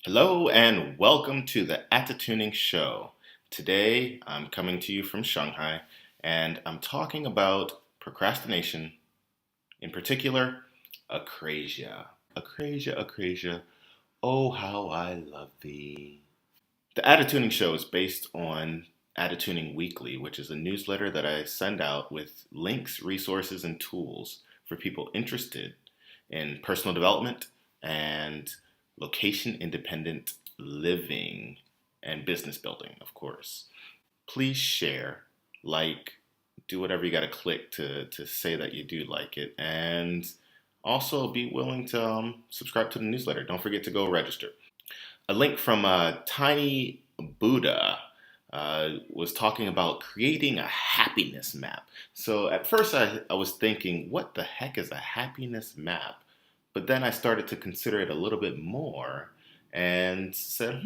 Hello and welcome to the Attituning Show. Today I'm coming to you from Shanghai and I'm talking about procrastination, in particular, Akrasia. Akrasia, oh how I love thee. The Attituning Show is based on Attituning Weekly, which is a newsletter that I send out with links, resources, and tools for people interested in personal development and location independent living and business building, of course. Please share, like, do whatever you got to click to say that you do like it, and also be willing to subscribe to the newsletter. Don't forget to go register. A link from Tiny Buddha was talking about creating a happiness map. So at first I was thinking, what the heck is a happiness map? But then I started to consider it a little bit more and said,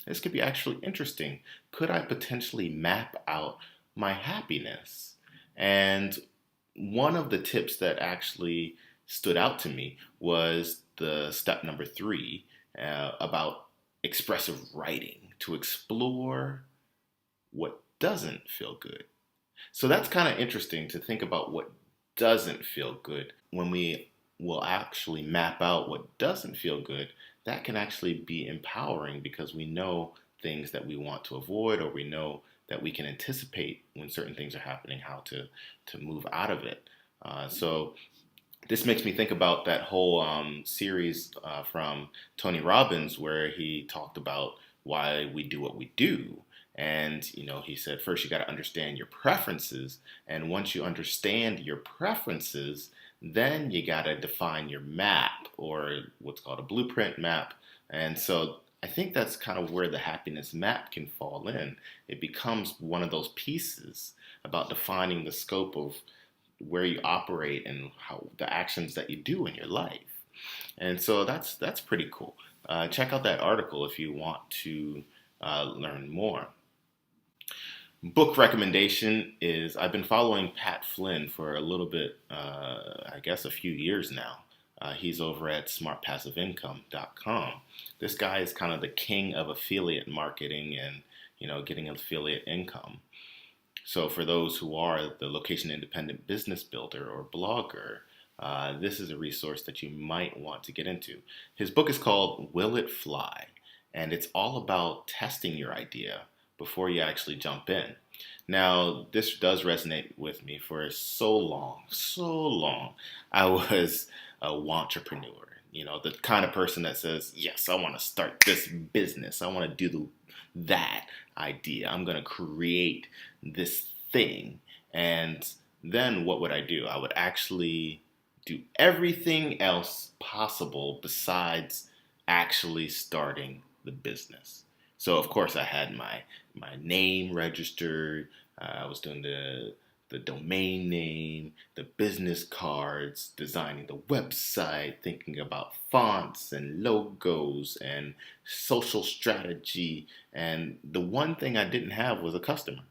this could be actually interesting. Could I potentially map out my happiness? And one of the tips that actually stood out to me was the step number 3 about expressive writing to explore what doesn't feel good. So that's kind of interesting to think about what doesn't feel good. When we will actually map out what doesn't feel good, that can actually be empowering because we know things that we want to avoid, or we know that we can anticipate when certain things are happening, how to move out of it. So this makes me think about that whole series from Tony Robbins where he talked about why we do what we do. And, he said, first you got to understand your preferences. And once you understand your preferences, then you got to define your map, or what's called a blueprint map. And so I think that's kind of where the happiness map can fall in. It becomes one of those pieces about defining the scope of where you operate and how the actions that you do in your life. And so that's pretty cool. Check out that article if you want to learn more. Book recommendation is I've been following Pat Flynn for a little bit, I guess a few years now. He's over at smartpassiveincome.com. This guy is kind of the king of affiliate marketing and getting affiliate income. So for those who are the location independent business builder or blogger, this is a resource that you might want to get into. His book is called Will It Fly? And it's all about testing your idea before you actually jump in. Now, this does resonate with me. For so long, I was a wantrepreneur. The kind of person that says, yes, I want to start this business. I want to do that idea. I'm going to create this thing. And then what would I do? I would actually do everything else possible besides actually starting the business. So of course I had my name registered. I was doing the domain name, the business cards, designing the website, thinking about fonts and logos and social strategy. And the one thing I didn't have was a customer.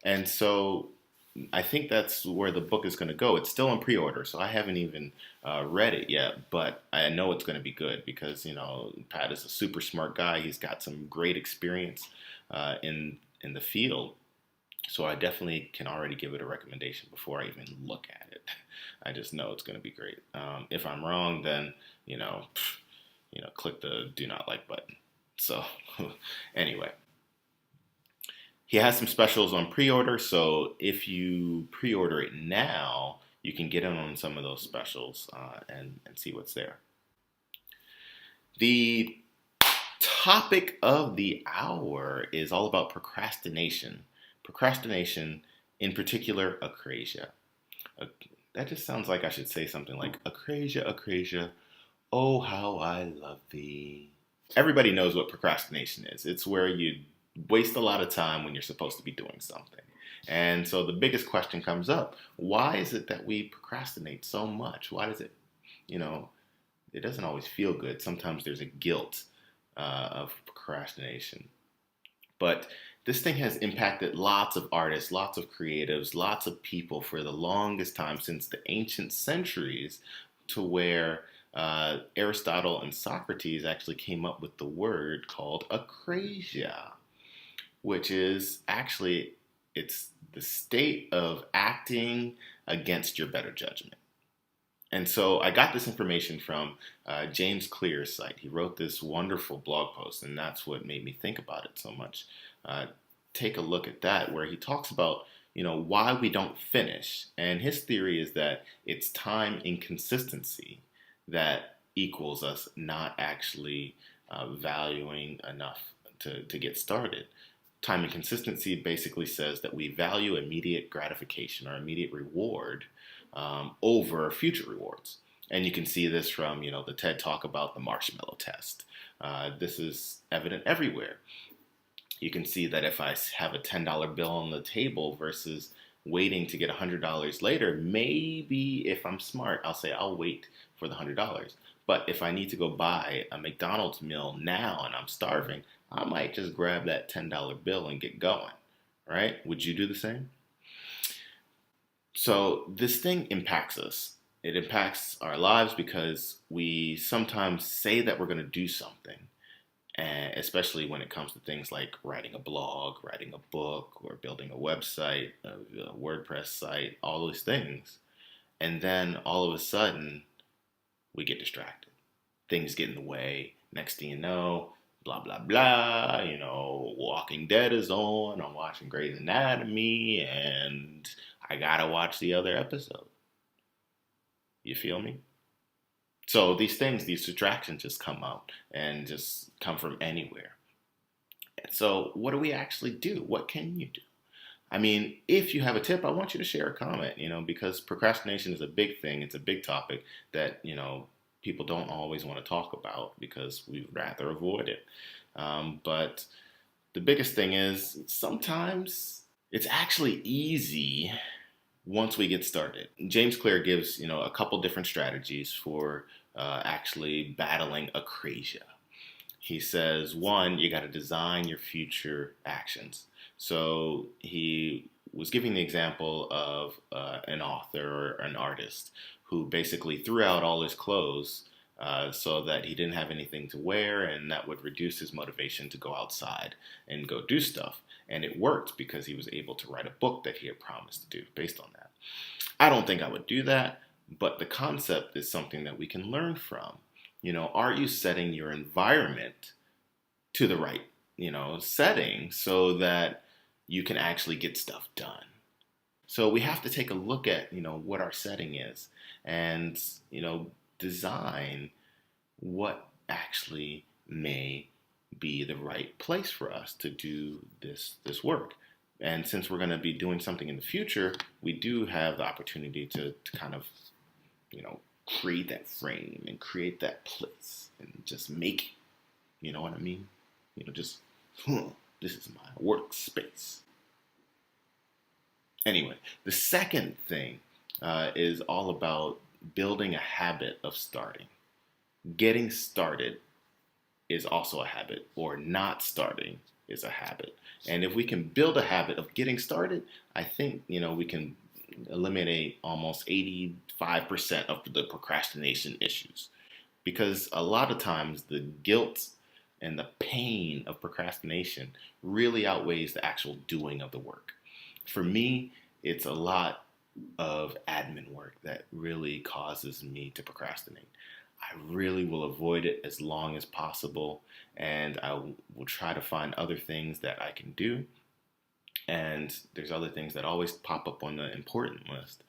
And so I think that's where the book is going to go. It's still in pre-order, so I haven't even read it yet, but I know it's going to be good because, Pat is a super smart guy. He's got some great experience in the field. So I definitely can already give it a recommendation before I even look at it. I just know it's going to be great. If I'm wrong, then, click the do not like button. So anyway. He has some specials on pre-order, so if you pre-order it now, you can get in on some of those specials and see what's there. The topic of the hour is all about procrastination. Procrastination, in particular, Akrasia. That just sounds like I should say something like, Akrasia, oh how I love thee. Everybody knows what procrastination is. It's where you waste a lot of time when you're supposed to be doing something. And so the biggest question comes up, why is it that we procrastinate so much? Why does it, it doesn't always feel good. Sometimes there's a guilt of procrastination. But this thing has impacted lots of artists, lots of creatives, lots of people for the longest time, since the ancient centuries, to where Aristotle and Socrates actually came up with the word called akrasia, which is actually it's the state of acting against your better judgment. And so I got this information from James Clear's site. He wrote this wonderful blog post, and that's what made me think about it so much. Take a look at that, where he talks about why we don't finish, and his theory is that it's time inconsistency that equals us not actually valuing enough to get started. Time inconsistency basically says that we value immediate gratification or immediate reward over future rewards. And you can see this from, the TED Talk about the marshmallow test. This is evident everywhere. You can see that if I have a $10 bill on the table versus waiting to get $100 later, maybe if I'm smart, I'll say I'll wait for the $100. But if I need to go buy a McDonald's meal now and I'm starving, I might just grab that $10 bill and get going, right? Would you do the same? So this thing impacts us. It impacts our lives because we sometimes say that we're going to do something, and especially when it comes to things like writing a blog, writing a book, or building a website, a WordPress site, all those things. And then all of a sudden, we get distracted. Things get in the way. Next thing you know, blah, blah, blah, Walking Dead is on, I'm watching Grey's Anatomy, and I gotta watch the other episode. You feel me? So these distractions just come out and just come from anywhere. And so what do we actually do? What can you do? I mean, if you have a tip, I want you to share a comment, because procrastination is a big thing. It's a big topic that, people don't always want to talk about because we'd rather avoid it. But the biggest thing is sometimes it's actually easy once we get started. James Clear gives, a couple different strategies for actually battling akrasia. He says, one, you got to design your future actions. So he was giving the example of an author or an artist who basically threw out all his clothes so that he didn't have anything to wear, and that would reduce his motivation to go outside and go do stuff. And it worked because he was able to write a book that he had promised to do based on that. I don't think I would do that, but the concept is something that we can learn from. Are you setting your environment to the right, setting so that you can actually get stuff done? So we have to take a look at, what our setting is and, design what actually may be the right place for us to do this work. And since we're going to be doing something in the future, we do have the opportunity to kind of, create that frame and create that place and just make it. You know what I mean? This is my workspace. Anyway, the second thing is all about building a habit of starting. Getting started is also a habit, or not starting is a habit. And if we can build a habit of getting started, I think, we can eliminate almost 85% of the procrastination issues. Because a lot of times the guilt and the pain of procrastination really outweighs the actual doing of the work. For me, it's a lot of admin work that really causes me to procrastinate. I really will avoid it as long as possible, and I will try to find other things that I can do. And there's other things that always pop up on the important list,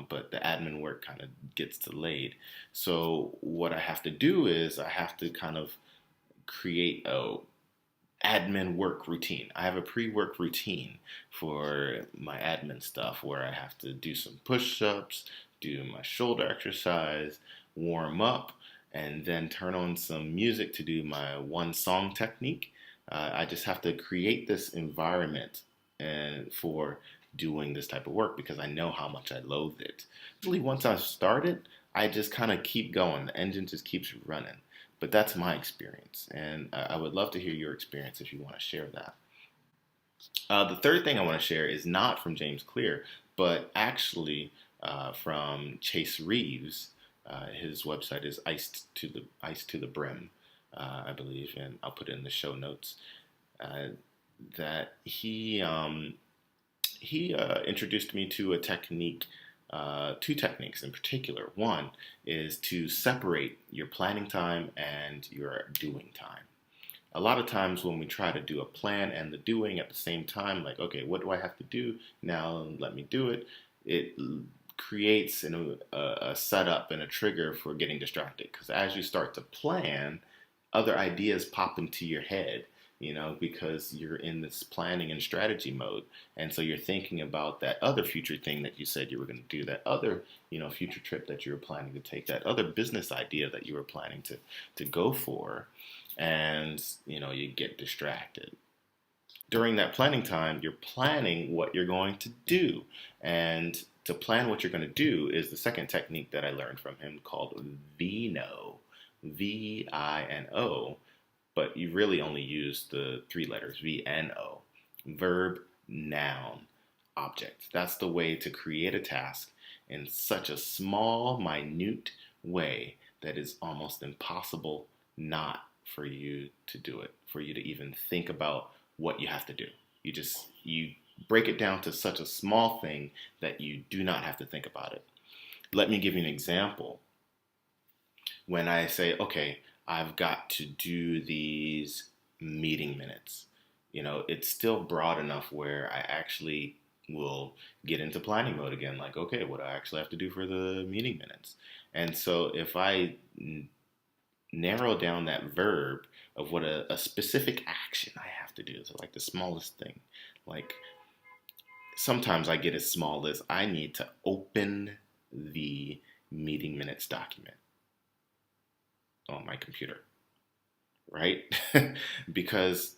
but the admin work kind of gets delayed. So what I have to do is I have to kind of create a admin work routine. I have a pre-work routine for my admin stuff where I have to do some push-ups, do my shoulder exercise, warm up, and then turn on some music to do my one song technique. I just have to create this environment and for doing this type of work because I know how much I loathe it. Usually once I've started, I just kind of keep going. The engine just keeps running. But that's my experience, and I would love to hear your experience if you want to share that. The third thing I want to share is not from James Clear, but actually from Chase Reeves, His website is Ice to the Brim, I believe, and I'll put it in the show notes. Uh, that he introduced me to a technique, two techniques in particular. One is to separate your planning time and your doing time. A lot of times when we try to do a plan and the doing at the same time, like, okay, what do I have to do now? Let me do it. It creates a setup and a trigger for getting distracted, because as you start to plan, other ideas pop into your head, because you're in this planning and strategy mode. And so you're thinking about that other future thing that you said you were going to do, that other, future trip that you were planning to take, that other business idea that you were planning to go for. And, you get distracted. During that planning time, you're planning what you're going to do. And to plan what you're going to do is the second technique that I learned from him, called VINO, VINO, but you really only use the three letters, VNO, verb, noun, object. That's the way to create a task in such a small, minute way that is almost impossible not for you to do it, for you to even think about what you have to do. You break it down to such a small thing that you do not have to think about it. Let me give you an example. When I say, okay, I've got to do these meeting minutes, it's still broad enough where I actually will get into planning mode again. Like, okay, what do I actually have to do for the meeting minutes? And so if I narrow down that verb of what a specific action I have to do, so like the smallest thing, like sometimes I get as small as I need to open the meeting minutes document on my computer, right? Because,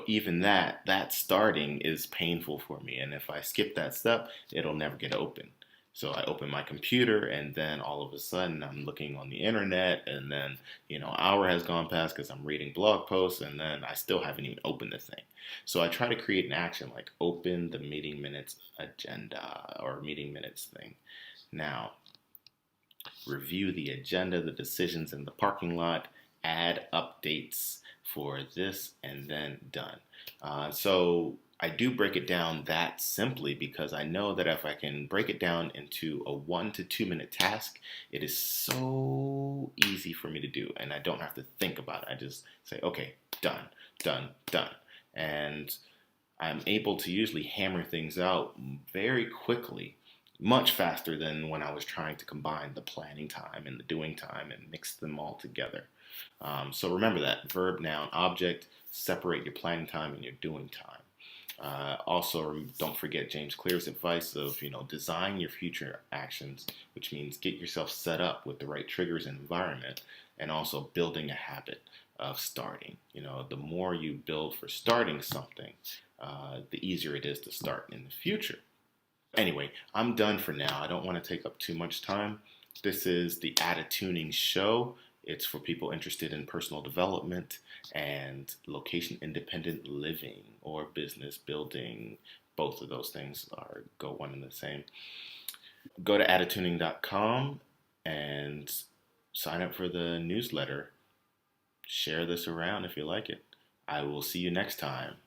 even that starting is painful for me. And if I skip that step, it'll never get open. So I open my computer, and then all of a sudden I'm looking on the internet, and then, an hour has gone past because I'm reading blog posts, and then I still haven't even opened the thing. So I try to create an action like open the meeting minutes agenda or meeting minutes thing. Now, review the agenda, the decisions in the parking lot, add updates for this, and then done. So I do break it down that simply because I know that if I can break it down into a 1 to 2 minute task, it is so easy for me to do, and I don't have to think about it. I just say, okay, done, done, done. And I'm able to usually hammer things out very quickly, much faster than when I was trying to combine the planning time and the doing time and mix them all together. So remember that verb, noun, object, separate your planning time and your doing time. Also, don't forget James Clear's advice of, design your future actions, which means get yourself set up with the right triggers and environment, and also building a habit of starting. The more you build for starting something, the easier it is to start in the future. Anyway, I'm done for now. I don't want to take up too much time. This is the Attituning Show. It's for people interested in personal development and location-independent living or business building. Both of those things go one and the same. Go to attituning.com and sign up for the newsletter. Share this around if you like it. I will see you next time.